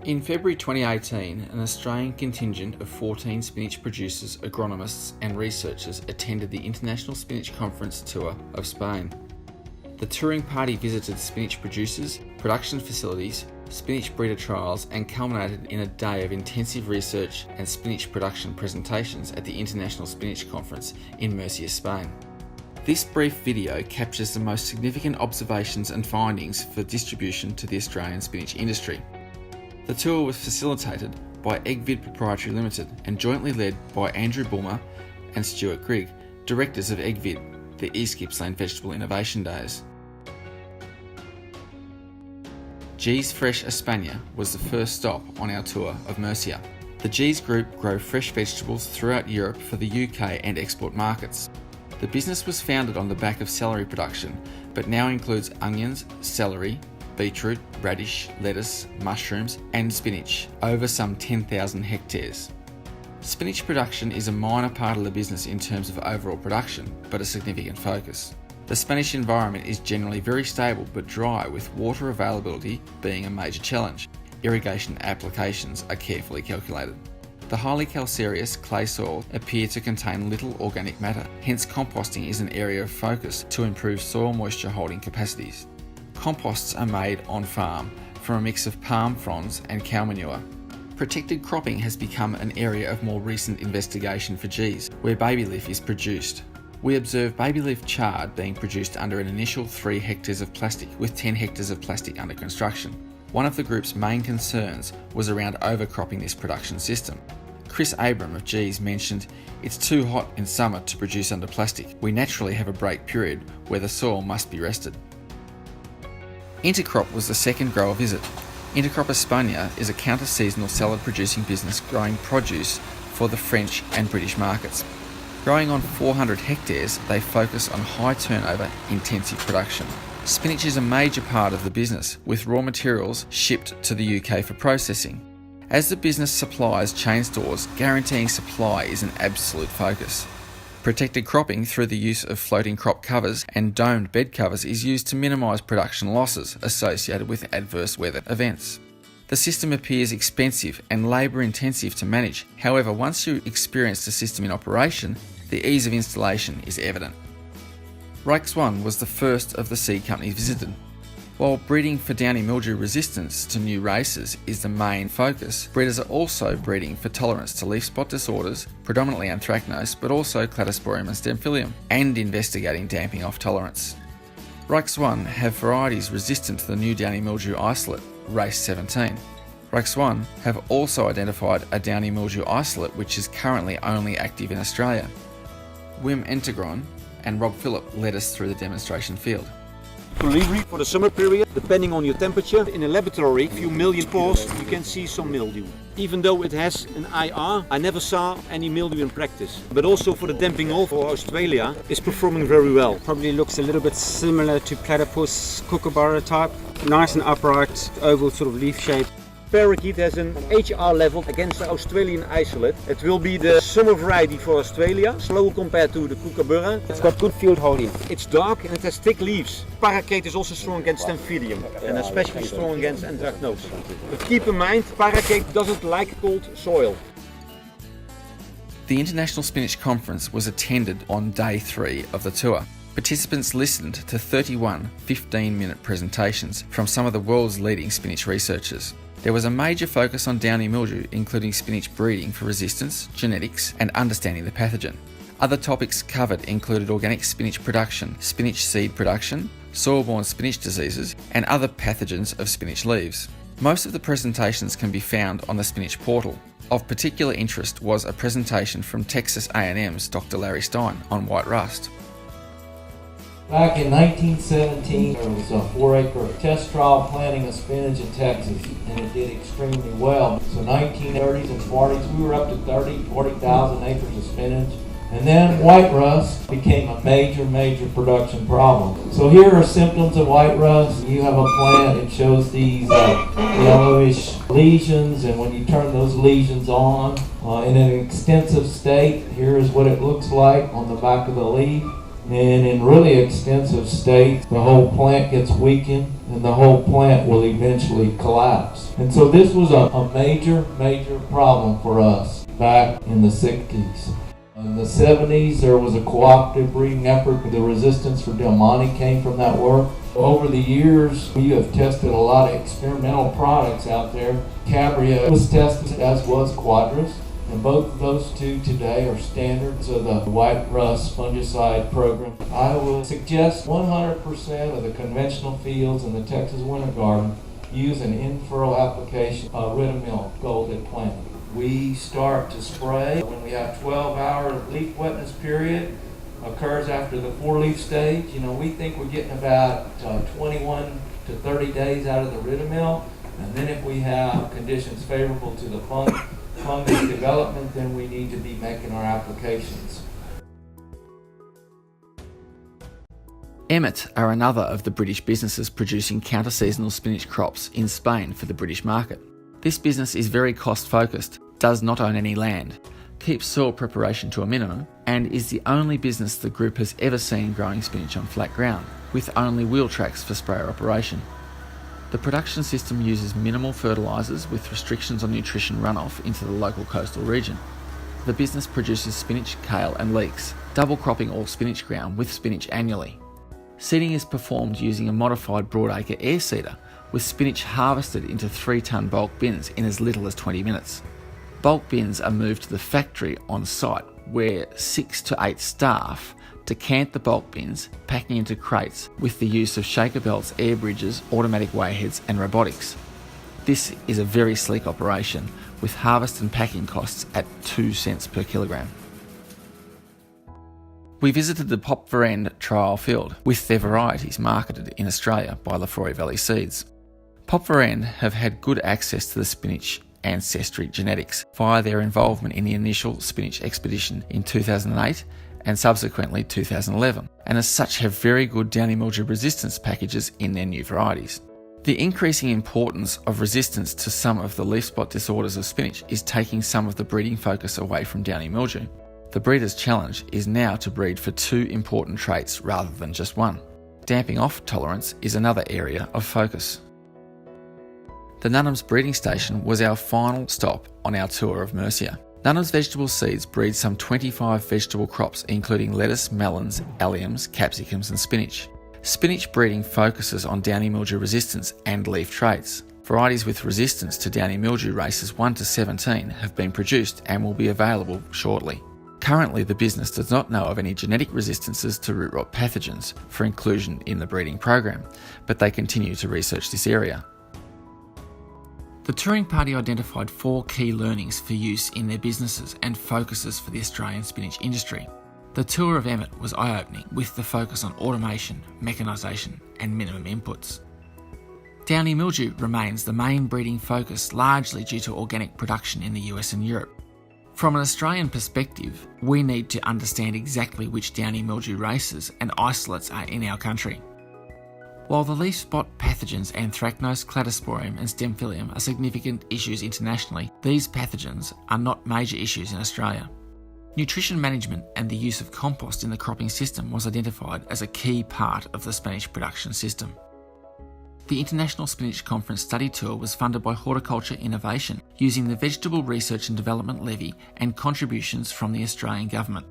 In February 2018, an Australian contingent of 14 spinach producers, agronomists and researchers attended the International Spinach Conference tour of Spain. The touring party visited spinach producers, production facilities, spinach breeder trials and culminated in a day of intensive research and spinach production presentations at the International Spinach Conference in Murcia, Spain. This brief video captures the most significant observations and findings for distribution to the Australian spinach industry. The tour was facilitated by Ag-Hort Proprietary Limited and jointly led by Andrew Bulmer and Stuart Grigg, directors of Ag-Hort, the East Gippsland Vegetable Innovation Days. G's Fresh España was the first stop on our tour of Murcia. The G's Group grow fresh vegetables throughout Europe for the UK and export markets. The business was founded on the back of celery production, but now includes onions, celery, beetroot, radish, lettuce, mushrooms and spinach over some 10,000 hectares. Spinach production is a minor part of the business in terms of overall production, but a significant focus. The Spanish environment is generally very stable but dry, with water availability being a major challenge. Irrigation applications are carefully calculated. The highly calcareous clay soil appear to contain little organic matter, hence composting is an area of focus to improve soil moisture holding capacities. Composts are made on farm from a mix of palm fronds and cow manure. Protected cropping has become an area of more recent investigation for G's, where baby leaf is produced. We observe baby leaf chard being produced under an initial 3 hectares of plastic, with 10 hectares of plastic under construction. One of the group's main concerns was around overcropping this production system. Chris Abram of G's mentioned, "It's too hot in summer to produce under plastic. We naturally have a break period where the soil must be rested." Intercrop was the second grower visit. Intercrop España is a counter-seasonal salad-producing business growing produce for the French and British markets. Growing on 400 hectares, they focus on high turnover, intensive production. Spinach is a major part of the business, with raw materials shipped to the UK for processing. As the business supplies chain stores, guaranteeing supply is an absolute focus. Protected cropping through the use of floating crop covers and domed bed covers is used to minimise production losses associated with adverse weather events. The system appears expensive and labour intensive to manage. However, once you experience the system in operation, the ease of installation is evident. Raix 1 was the first of the seed companies visited. While breeding for downy mildew resistance to new races is the main focus, breeders are also breeding for tolerance to leaf spot disorders, predominantly anthracnose, but also cladosporium and stemphylium, and investigating damping off tolerance. Raix 1 have varieties resistant to the new downy mildew isolate, Race 17. Raix 1 have also identified a downy mildew isolate which is currently only active in Australia. Wim Entegron and Rob Phillip led us through the demonstration field. Delivery for the summer period, depending on your temperature. In a laboratory, a few million spores, you can see some mildew. Even though it has an IR, I never saw any mildew in practice. But also for the damping off for Australia, is performing very well. Probably looks a little bit similar to platypus kookaburra type. Nice and upright, oval sort of leaf shape. Parakeet has an HR level against the Australian isolate. It will be the summer variety for Australia, slow compared to the kookaburra. It's got good field holding. It's dark and it has thick leaves. Parakeet is also strong against stemphylium and especially strong against anthracnose. But keep in mind, parakeet doesn't like cold soil. The International Spinach Conference was attended on day 3 of the tour. Participants listened to 31 15-minute presentations from some of the world's leading spinach researchers. There was a major focus on downy mildew, including spinach breeding for resistance, genetics, and understanding the pathogen. Other topics covered included organic spinach production, spinach seed production, soil-borne spinach diseases, and other pathogens of spinach leaves. Most of the presentations can be found on the Spinach portal. Of particular interest was a presentation from Texas A&M's Dr. Larry Stein on white rust. Back in 1917, there was a 4-acre test trial planting of spinach in Texas, and it did extremely well. So 1930s and 40s, we were up to 40,000 acres of spinach. And then white rust became a major production problem. So here are symptoms of white rust. You have a plant, it shows these yellowish lesions, and when you turn those lesions on in an extensive state, here is what it looks like on the back of the leaf. And in really extensive states, the whole plant gets weakened and the whole plant will eventually collapse. And so this was a major problem for us back in the 60s. In the 70s, there was a cooperative breeding effort. The resistance for Del Monte came from that work. Over the years, we have tested a lot of experimental products out there. Cabria was tested, as was Quadris. And both of those two today are standards of the white rust fungicide program. I will suggest 100% of the conventional fields in the Texas winter garden use an in-furrow application of Ridamil Gold at planting. We start to spray when we have 12-hour leaf wetness period, occurs after the 4-leaf stage. We think we're getting about 21 to 30 days out of the Ridamil. And then if we have conditions favorable to the fungus development, then we need to be making our applications. Emmet are another of the British businesses producing counter-seasonal spinach crops in Spain for the British market. This business is very cost-focused, does not own any land, keeps soil preparation to a minimum, and is the only business the group has ever seen growing spinach on flat ground, with only wheel tracks for sprayer operation. The production system uses minimal fertilisers with restrictions on nutrition runoff into the local coastal region. The business produces spinach, kale and leeks, double cropping all spinach ground with spinach annually. Seeding is performed using a modified broadacre air seeder, with spinach harvested into 3-tonne bulk bins in as little as 20 minutes. Bulk bins are moved to the factory on site, where 6 to 8 staff decant the bulk bins, packing into crates with the use of shaker belts, air bridges, automatic weighheads and robotics. This is a very sleek operation, with harvest and packing costs at 2 cents per kilogram. We visited the Pop Verend trial field with their varieties marketed in Australia by Lafroy Valley Seeds. Pop Verend have had good access to the spinach ancestry genetics via their involvement in the initial spinach expedition in 2008 and subsequently 2011, and as such have very good downy mildew resistance packages in their new varieties. The increasing importance of resistance to some of the leaf spot disorders of spinach is taking some of the breeding focus away from downy mildew. The breeder's challenge is now to breed for 2 important traits rather than just one. Damping off tolerance is another area of focus. The Nunham's breeding station was our final stop on our tour of Murcia. Nunham's Vegetable Seeds breeds some 25 vegetable crops, including lettuce, melons, alliums, capsicums and spinach. Spinach breeding focuses on downy mildew resistance and leaf traits. Varieties with resistance to downy mildew races 1 to 17 have been produced and will be available shortly. Currently, the business does not know of any genetic resistances to root rot pathogens for inclusion in the breeding program, but they continue to research this area. The touring party identified 4 key learnings for use in their businesses and focuses for the Australian spinach industry. The tour of Emmet was eye-opening, with the focus on automation, mechanisation and minimum inputs. Downy mildew remains the main breeding focus, largely due to organic production in the US and Europe. From an Australian perspective, we need to understand exactly which downy mildew races and isolates are in our country. While the leaf spot pathogens Anthracnose, Cladosporium and Stemphillium are significant issues internationally, these pathogens are not major issues in Australia. Nutrition management and the use of compost in the cropping system was identified as a key part of the spinach production system. The International Spinach Conference study tour was funded by Horticulture Innovation using the Vegetable Research and Development Levy and contributions from the Australian Government.